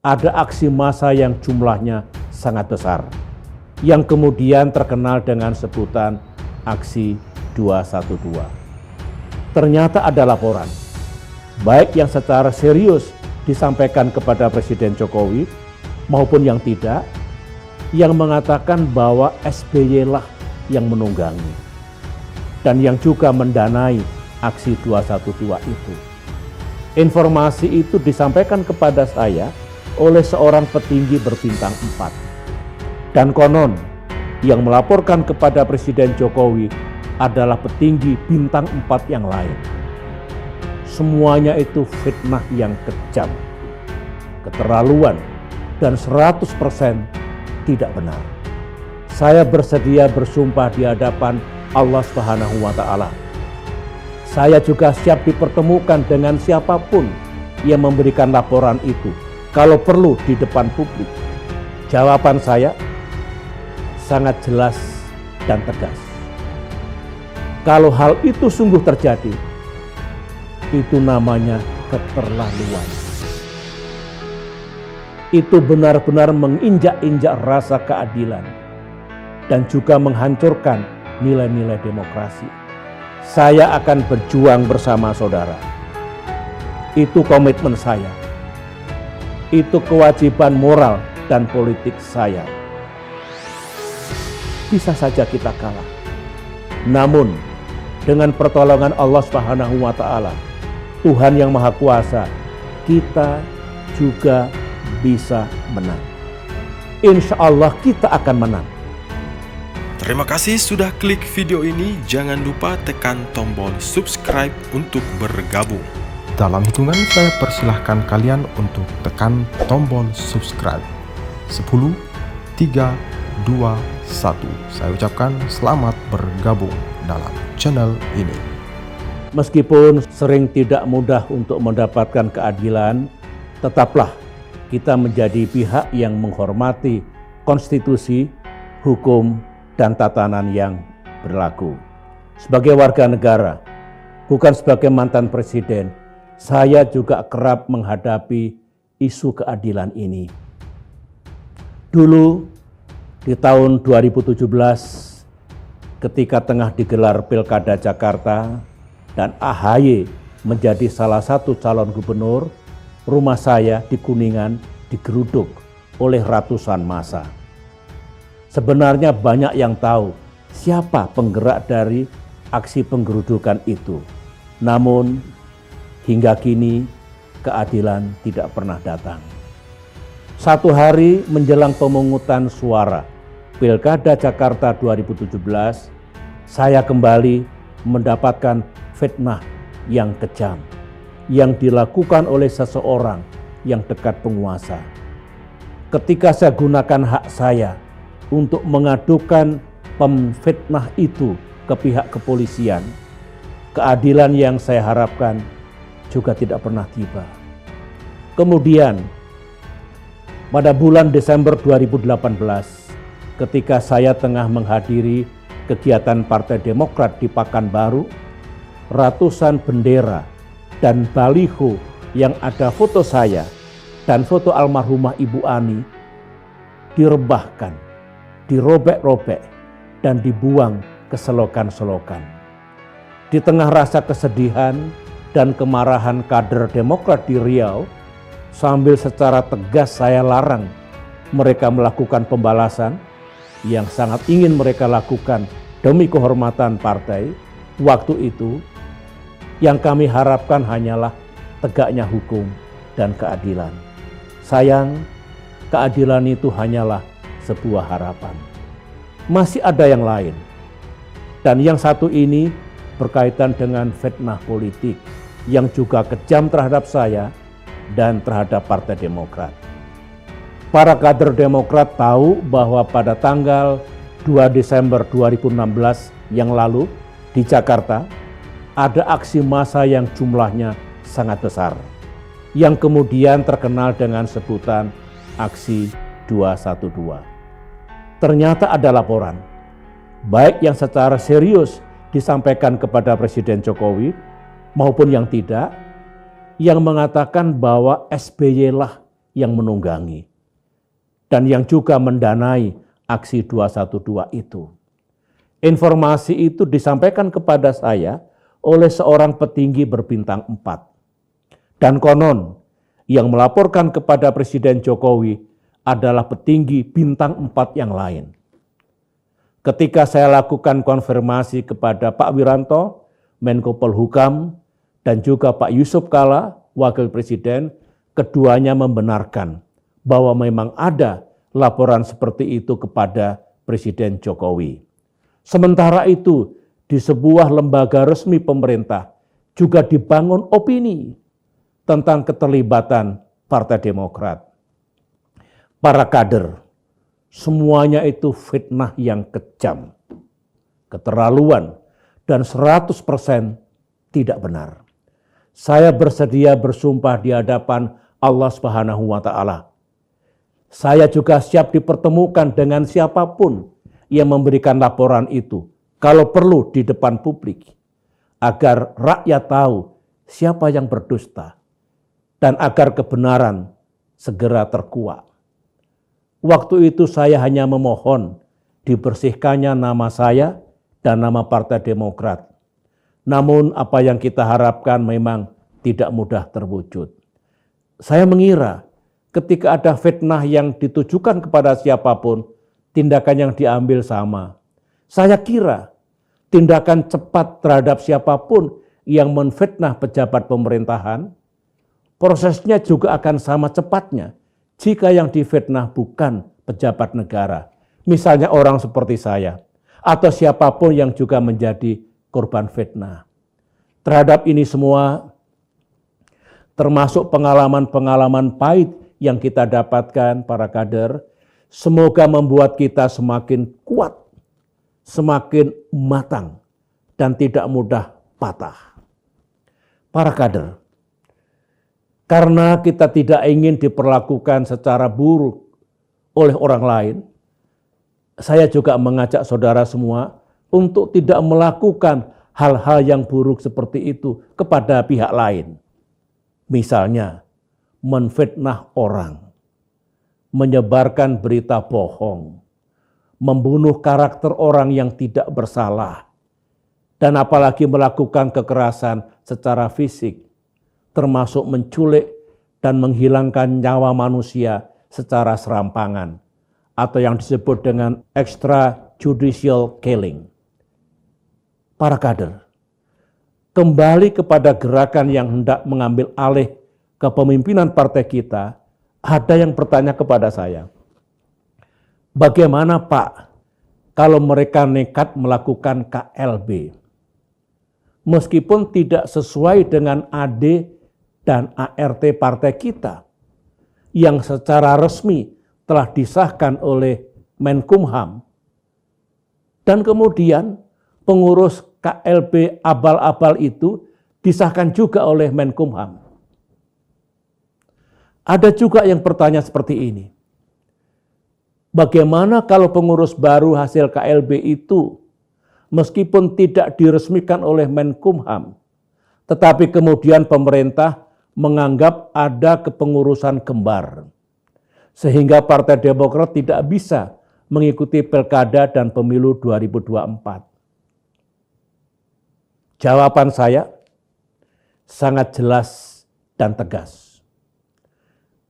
ada aksi massa yang jumlahnya sangat besar, yang kemudian terkenal dengan sebutan aksi 212. Ternyata ada laporan, baik yang secara serius disampaikan kepada Presiden Jokowi maupun yang tidak, yang mengatakan bahwa SBY lah yang menunggangi dan yang juga mendanai aksi 212 itu. Informasi itu disampaikan kepada saya oleh seorang petinggi berbintang 4. Dan konon yang melaporkan kepada Presiden Jokowi adalah petinggi bintang 4 yang lain. Semuanya itu fitnah yang kejam, keterlaluan, dan 100% tidak benar. Saya bersedia bersumpah di hadapan Allah Subhanahu wa Ta'ala. Saya juga siap dipertemukan dengan siapapun yang memberikan laporan itu, kalau perlu di depan publik. Jawaban saya sangat jelas dan tegas. Kalau hal itu sungguh terjadi, itu namanya keterlaluan. Itu benar-benar menginjak-injak rasa keadilan dan juga menghancurkan nilai-nilai demokrasi. Saya akan berjuang bersama saudara. Itu komitmen saya. Itu kewajiban moral dan politik saya. Bisa saja kita kalah. Namun, dengan pertolongan Allah Subhanahu wa Ta'ala, Tuhan yang Maha Kuasa, kita juga bisa menang. Insya Allah kita akan menang. Terima kasih sudah klik video ini. Jangan lupa tekan tombol subscribe untuk bergabung. Dalam hitungan saya persilahkan kalian untuk tekan tombol subscribe. 10, 3, 2, 1. Saya ucapkan selamat bergabung dalam channel ini. Meskipun sering tidak mudah untuk mendapatkan keadilan, tetaplah kita menjadi pihak yang menghormati konstitusi, hukum, dan tatanan yang berlaku. Sebagai warga negara, bukan sebagai mantan presiden, saya juga kerap menghadapi isu keadilan ini. Dulu di tahun 2017, ketika tengah digelar Pilkada Jakarta dan AHY menjadi salah satu calon gubernur, rumah saya di Kuningan digeruduk oleh ratusan massa. Sebenarnya banyak yang tahu siapa penggerak dari aksi penggerudukan itu. Namun hingga kini keadilan tidak pernah datang. Satu hari menjelang pemungutan suara Pilkada Jakarta 2017, saya kembali mendapatkan fitnah yang kejam yang dilakukan oleh seseorang yang dekat penguasa. Ketika saya gunakan hak saya untuk mengadukan pemfitnah itu ke pihak kepolisian, keadilan yang saya harapkan juga tidak pernah tiba. Kemudian pada bulan Desember 2018, ketika saya tengah menghadiri kegiatan Partai Demokrat di Pekanbaru, ratusan bendera dan baliho yang ada foto saya dan foto almarhumah Ibu Ani direbahkan, dirobek-robek, dan dibuang ke selokan-selokan. Di tengah rasa kesedihan dan kemarahan kader Demokrat di Riau, sambil secara tegas saya larang mereka melakukan pembalasan yang sangat ingin mereka lakukan demi kehormatan partai, waktu itu yang kami harapkan hanyalah tegaknya hukum dan keadilan. Sayang, keadilan itu hanyalah sebuah harapan. Masih ada yang lain. Dan yang satu ini berkaitan dengan fitnah politik yang juga kejam terhadap saya dan terhadap Partai Demokrat. Para kader Demokrat tahu bahwa pada tanggal 2 Desember 2016 yang lalu di Jakarta ada aksi massa yang jumlahnya sangat besar, yang kemudian terkenal dengan sebutan aksi 212. Ternyata ada laporan, baik yang secara serius disampaikan kepada Presiden Jokowi maupun yang tidak, yang mengatakan bahwa SBY lah yang menunggangi dan yang juga mendanai aksi 212 itu. Informasi itu disampaikan kepada saya oleh seorang petinggi berbintang 4. Dan konon yang melaporkan kepada Presiden Jokowi adalah petinggi bintang 4 yang lain. Ketika saya lakukan konfirmasi kepada Pak Wiranto, Menko Polhukam, dan juga Pak Yusuf Kalla, Wakil Presiden, keduanya membenarkan bahwa memang ada laporan seperti itu kepada Presiden Jokowi. Sementara itu, di sebuah lembaga resmi pemerintah juga dibangun opini tentang keterlibatan Partai Demokrat. Para kader, semuanya itu fitnah yang kejam, keterlaluan, dan 100% tidak benar. Saya bersedia bersumpah di hadapan Allah Subhanahu wa Ta'ala. Saya juga siap dipertemukan dengan siapapun yang memberikan laporan itu, kalau perlu di depan publik, agar rakyat tahu siapa yang berdusta dan agar kebenaran segera terkuak. Waktu itu saya hanya memohon dibersihkannya nama saya dan nama Partai Demokrat. Namun apa yang kita harapkan memang tidak mudah terwujud. Saya mengira ketika ada fitnah yang ditujukan kepada siapapun, tindakan yang diambil sama. Saya kira tindakan cepat terhadap siapapun yang menfitnah pejabat pemerintahan, prosesnya juga akan sama cepatnya jika yang difitnah bukan pejabat negara. Misalnya orang seperti saya, atau siapapun yang juga menjadi korban fitnah. Terhadap ini semua, termasuk pengalaman-pengalaman pahit yang kita dapatkan para kader, semoga membuat kita semakin kuat, semakin matang, dan tidak mudah patah. Para kader, karena kita tidak ingin diperlakukan secara buruk oleh orang lain, saya juga mengajak saudara semua untuk tidak melakukan hal-hal yang buruk seperti itu kepada pihak lain. Misalnya, menfitnah orang, menyebarkan berita bohong, membunuh karakter orang yang tidak bersalah, dan apalagi melakukan kekerasan secara fisik, termasuk menculik dan menghilangkan nyawa manusia secara serampangan, atau yang disebut dengan extrajudicial killing. Para kader, kembali kepada gerakan yang hendak mengambil alih kepemimpinan partai kita, ada yang bertanya kepada saya, bagaimana Pak kalau mereka nekat melakukan KLB? Meskipun tidak sesuai dengan AD dan ART partai kita, yang secara resmi telah disahkan oleh Menkumham, dan kemudian pengurus KLB abal-abal itu disahkan juga oleh Menkumham. Ada juga yang bertanya seperti ini. Bagaimana kalau pengurus baru hasil KLB itu meskipun tidak diresmikan oleh Menkumham, tetapi kemudian pemerintah menganggap ada kepengurusan kembar, sehingga Partai Demokrat tidak bisa mengikuti pilkada dan pemilu 2024. Jawaban saya sangat jelas dan tegas.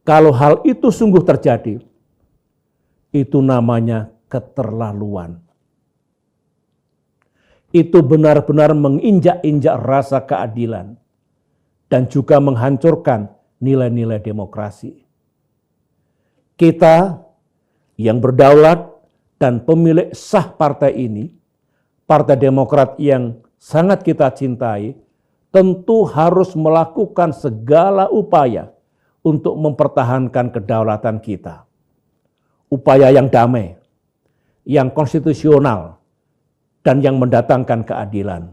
Kalau hal itu sungguh terjadi, itu namanya keterlaluan. Itu benar-benar menginjak-injak rasa keadilan dan juga menghancurkan nilai-nilai demokrasi. Kita yang berdaulat dan pemilik sah partai ini, Partai Demokrat yang sangat kita cintai, tentu harus melakukan segala upaya untuk mempertahankan kedaulatan kita. Upaya yang damai, yang konstitusional, dan yang mendatangkan keadilan.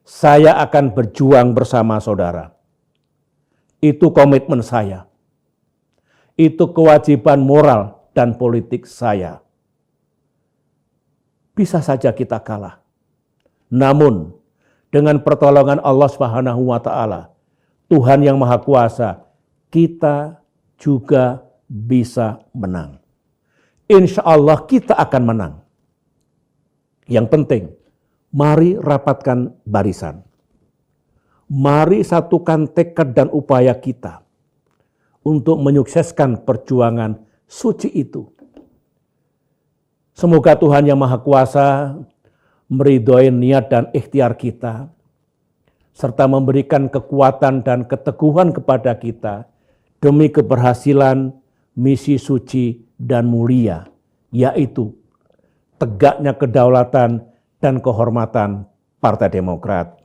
Saya akan berjuang bersama saudara. Itu komitmen saya. Itu kewajiban moral dan politik saya. Bisa saja kita kalah. Namun, dengan pertolongan Allah Subhanahu wa Ta'ala, Tuhan yang Maha Kuasa, kita juga bisa menang. Insya Allah kita akan menang. Yang penting, mari rapatkan barisan. Mari satukan tekad dan upaya kita untuk menyukseskan perjuangan suci itu. Semoga Tuhan Yang Maha Kuasa meridhoi niat dan ikhtiar kita, serta memberikan kekuatan dan keteguhan kepada kita demi keberhasilan misi suci dan mulia, yaitu tegaknya kedaulatan dan kehormatan Partai Demokrat.